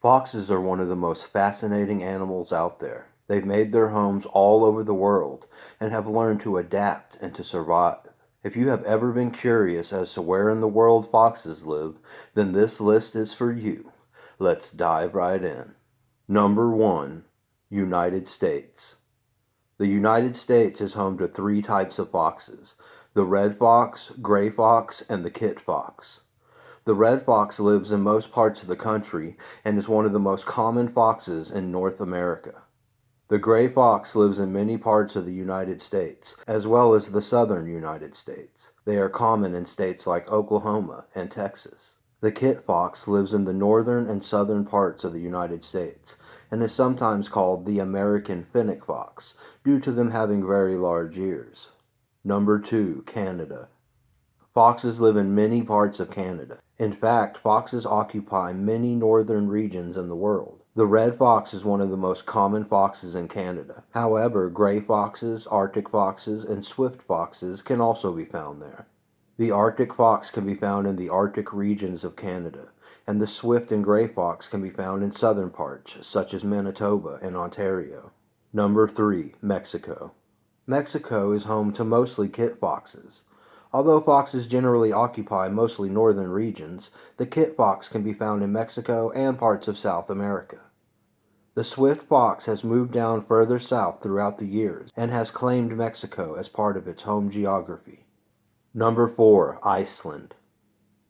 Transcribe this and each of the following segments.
Foxes are one of the most fascinating animals out there. They've made their homes all over the world and have learned to adapt and to survive. If you have ever been curious as to where in the world foxes live, then this list is for you. Let's dive right in. Number 1. United States. The United States is home to three types of foxes: the red fox, gray fox, and the kit fox. The red fox lives in most parts of the country and is one of the most common foxes in North America. The gray fox lives in many parts of the United States, as well as the southern United States. They are common in states like Oklahoma and Texas. The kit fox lives in the northern and southern parts of the United States and is sometimes called the American fennec fox due to them having very large ears. Number 2. Canada. Foxes live in many parts of Canada. In fact, foxes occupy many northern regions in the world. The red fox is one of the most common foxes in Canada. However, gray foxes, Arctic foxes, and swift foxes can also be found there. The Arctic fox can be found in the Arctic regions of Canada, and the swift and gray fox can be found in southern parts, such as Manitoba and Ontario. Number 3. Mexico. Mexico is home to mostly kit foxes. Although foxes generally occupy mostly northern regions, the kit fox can be found in Mexico and parts of South America. The swift fox has moved down further south throughout the years and has claimed Mexico as part of its home geography. Number 4. Iceland.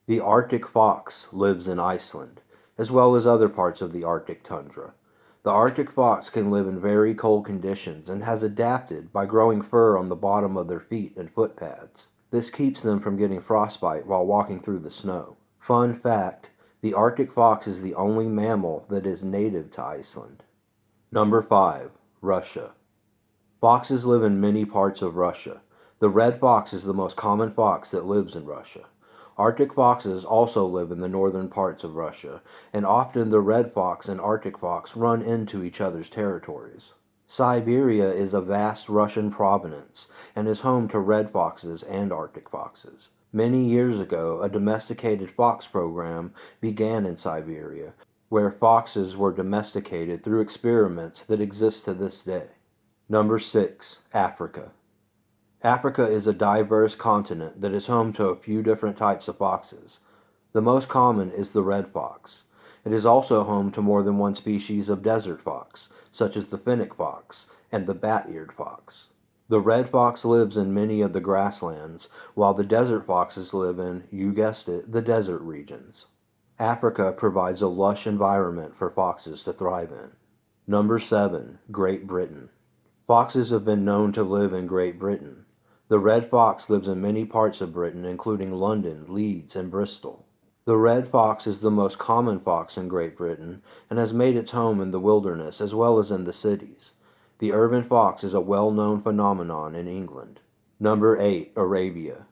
The Arctic fox lives in Iceland, as well as other parts of the Arctic tundra. The Arctic fox can live in very cold conditions and has adapted by growing fur on the bottom of their feet and foot pads. This keeps them from getting frostbite while walking through the snow. Fun fact, the Arctic fox is the only mammal that is native to Iceland. Number 5. Russia. Foxes live in many parts of Russia. The red fox is the most common fox that lives in Russia. Arctic foxes also live in the northern parts of Russia, and often the red fox and Arctic fox run into each other's territories. Siberia is a vast Russian province and is home to red foxes and Arctic foxes. Many years ago, a domesticated fox program began in Siberia, where foxes were domesticated through experiments that exist to this day. Number 6. Africa. Africa is a diverse continent that is home to a few different types of foxes. The most common is the red fox. It is also home to more than one species of desert fox, such as the fennec fox and the bat-eared fox. The red fox lives in many of the grasslands, while the desert foxes live in, you guessed it, the desert regions. Africa provides a lush environment for foxes to thrive in. Number 7. Great Britain. Foxes have been known to live in Great Britain. The red fox lives in many parts of Britain, including London, Leeds, and Bristol. The red fox is the most common fox in Great Britain and has made its home in the wilderness as well as in the cities. The urban fox is a well-known phenomenon in England. Number 8. Arabia.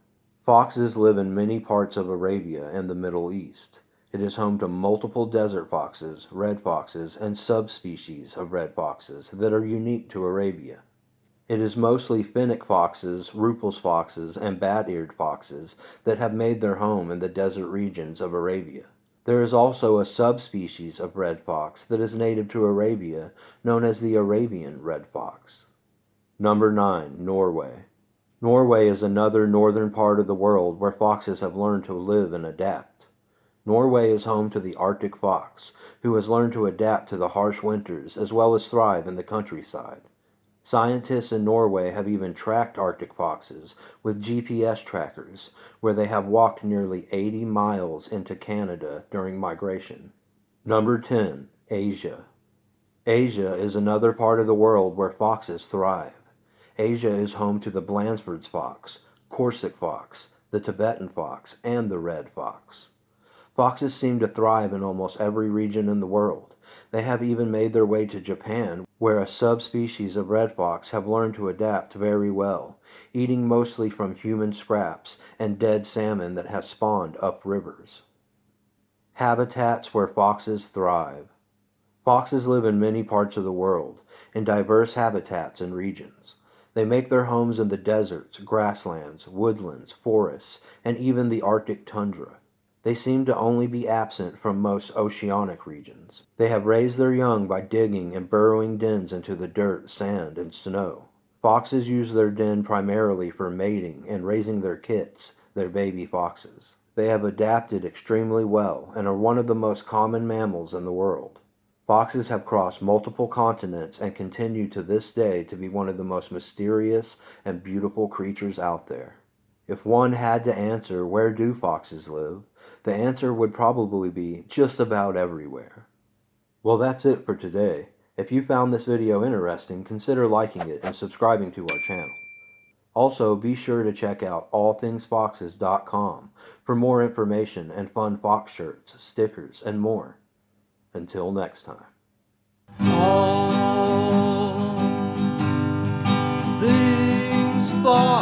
Foxes live in many parts of Arabia and the Middle East. It is home to multiple desert foxes, red foxes, and subspecies of red foxes that are unique to Arabia. It is mostly fennec foxes, Rupel's foxes, and bat-eared foxes that have made their home in the desert regions of Arabia. There is also a subspecies of red fox that is native to Arabia, known as the Arabian red fox. Number 9. Norway. Norway is another northern part of the world where foxes have learned to live and adapt. Norway is home to the Arctic fox, who has learned to adapt to the harsh winters as well as thrive in the countryside. Scientists in Norway have even tracked Arctic foxes with GPS trackers, where they have walked nearly 80 miles into Canada during migration. Number 10. Asia. Asia is another part of the world where foxes thrive. Asia is home to the Blanford's fox, Corsic fox, the Tibetan fox, and the red fox. Foxes seem to thrive in almost every region in the world. They have even made their way to Japan, where a subspecies of red fox have learned to adapt very well, eating mostly from human scraps and dead salmon that have spawned up rivers. Habitats where foxes thrive. Foxes live in many parts of the world, in diverse habitats and regions. They make their homes in the deserts, grasslands, woodlands, forests, and even the Arctic tundra. They seem to only be absent from most oceanic regions. They have raised their young by digging and burrowing dens into the dirt, sand, and snow. Foxes use their den primarily for mating and raising their kits, their baby foxes. They have adapted extremely well and are one of the most common mammals in the world. Foxes have crossed multiple continents and continue to this day to be one of the most mysterious and beautiful creatures out there. If one had to answer where do foxes live, the answer would probably be just about everywhere. Well, that's it for today. If you found this video interesting, consider liking it and subscribing to our channel. Also, be sure to check out allthingsfoxes.com for more information and fun fox shirts, stickers, and more. Until next time. All things fox.